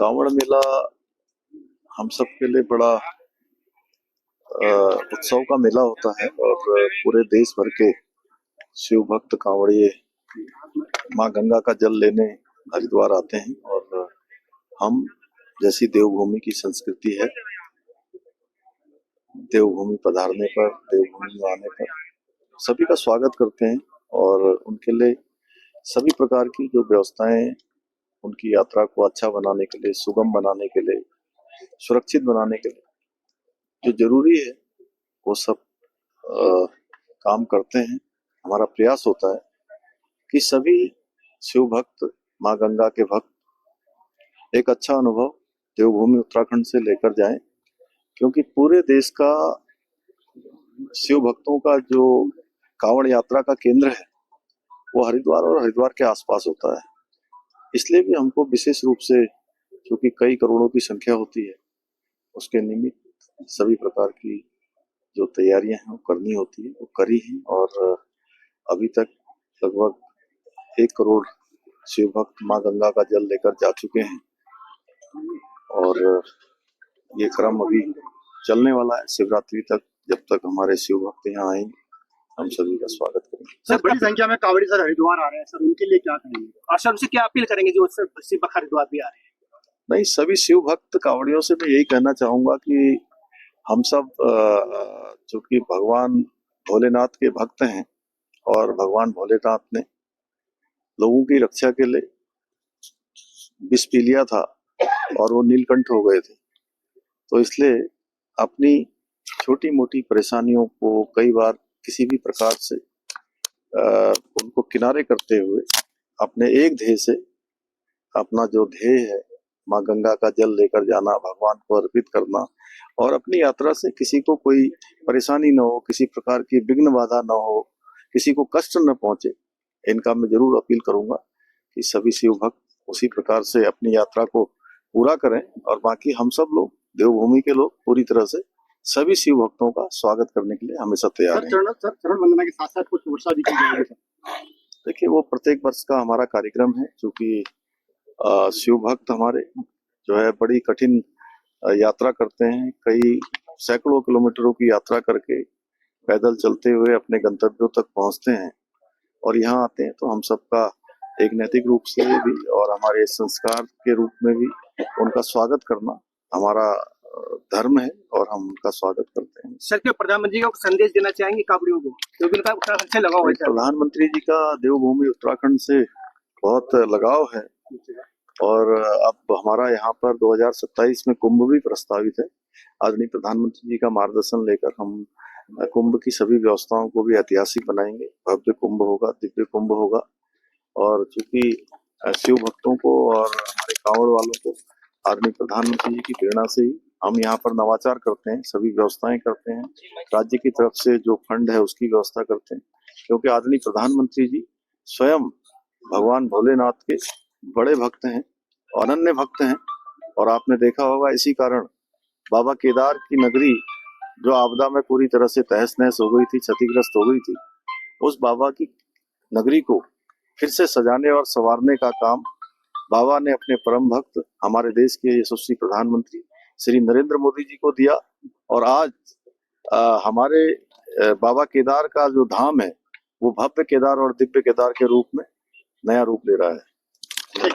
कांवड़ मेला हम सब के लिए बड़ा उत्सव का मेला होता है और पूरे देश भर के शिव भक्त कांवड़िए माँ गंगा का जल लेने हरिद्वार आते हैं। और हम जैसी देवभूमि की संस्कृति है, देवभूमि पधारने पर, देवभूमि में आने पर सभी का स्वागत करते हैं और उनके लिए सभी प्रकार की जो व्यवस्थाएं उनकी यात्रा को अच्छा बनाने के लिए, सुगम बनाने के लिए, सुरक्षित बनाने के लिए जो जरूरी है वो सब काम करते हैं। हमारा प्रयास होता है कि सभी शिव भक्त, माँ गंगा के भक्त एक अच्छा अनुभव देवभूमि उत्तराखंड से लेकर जाएं, क्योंकि पूरे देश का शिव भक्तों का जो कांवड़ यात्रा का केंद्र है वो हरिद्वार और हरिद्वार के आसपास होता है। इसलिए भी हमको विशेष रूप से, क्योंकि कई करोड़ों की संख्या होती है, उसके निमित्त सभी प्रकार की जो तैयारियां हैं वो करनी होती है, वो करी हैं। और अभी तक लगभग 1 करोड़ शिव भक्त माँ गंगा का जल लेकर जा चुके हैं और ये क्रम अभी चलने वाला है शिवरात्रि तक। जब तक हमारे शिव भक्त यहाँ आएंगे हम सभी का स्वागत करेंगे। सर, बड़ी संख्या में कांवड़ी सर हरिद्वार आ रहे हैं, सर उनके लिए क्या करेंगे और सर उनसे क्या अपील करेंगे जो शिव भक्त हरिद्वार भी आ रहे हैं? नहीं, सभी शिव भक्त कांवड़ियों से मैं यही कहना चाहूंगा कि हम सब चूंकि भगवान भोलेनाथ के भक्त हैं और भगवान भोलेनाथ ने लोगों की रक्षा के लिए विष पी लिया था और वो नीलकंठ हो गए थे, तो इसलिए अपनी छोटी मोटी परेशानियों को कई बार किसी भी प्रकार से उनको किनारे करते हुए अपने एक ध्येय से, अपना जो ध्येय है माँ गंगा का जल लेकर जाना, भगवान को अर्पित करना और अपनी यात्रा से किसी को कोई परेशानी न हो, किसी प्रकार की विघ्न बाधा न हो, किसी को कष्ट न पहुंचे, इनका मैं जरूर अपील करूंगा कि सभी शिव भक्त उसी प्रकार से अपनी यात्रा को पूरा करें। और बाकी हम सब लोग, देवभूमि के लोग, पूरी तरह से सभी शिव भक्तों का स्वागत करने के लिए हमेशा तैयार हैं। चरण वंदना के साथ साथ कुछ वर्षा भी की जाएगी सर? देखिए, वो प्रत्येक वर्ष का हमारा कार्यक्रम है, क्योंकि शिव भक्त हमारे जो है बड़ी कठिन यात्रा करते हैं, कई सैकड़ों किलोमीटरों की यात्रा करके पैदल चलते हुए अपने गंतव्यों तक पहुंचते हैं और यहाँ आते हैं। तो हम सबका एक नैतिक रूप से भी और हमारे संस्कार के रूप में भी उनका स्वागत करना हमारा धर्म है और हम उनका स्वागत करते हैं। सर, क्या प्रधानमंत्री को संदेश देना चाहेंगे कांवड़ियों को, क्योंकि उनका उत्तराखंड से लगाव है? प्रधानमंत्री जी का देवभूमि उत्तराखंड से बहुत लगाव है और अब हमारा यहाँ पर 2027 में कुंभ भी प्रस्तावित है। आदरणीय प्रधानमंत्री जी का मार्गदर्शन लेकर हम कुंभ की सभी व्यवस्थाओं को भी ऐतिहासिक बनाएंगे। भव्य कुंभ होगा, दिव्य कुंभ होगा और चूंकि शिव भक्तों को और हमारे कांवड़ वालों को आदरणीय प्रधानमंत्री जी की प्रेरणा से ही हम यहाँ पर नवाचार करते हैं, सभी व्यवस्थाएं करते हैं। राज्य की तरफ से जो फंड है उसकी व्यवस्था करते हैं, क्योंकि आदरणीय प्रधानमंत्री जी स्वयं भगवान भोलेनाथ के बड़े भक्त हैं, अनन्य भक्त हैं। और आपने देखा होगा, इसी कारण बाबा केदार की नगरी जो आपदा में पूरी तरह से तहस नहस हो गई थी, क्षतिग्रस्त हो गई थी, उस बाबा की नगरी को फिर से सजाने और संवारने का काम बाबा ने अपने परम भक्त, हमारे देश के यशस्वी प्रधानमंत्री श्री नरेंद्र मोदी जी को दिया। और आज हमारे बाबा केदार का जो धाम है वो भव्य केदार और दिव्य केदार के रूप में नया रूप ले रहा है।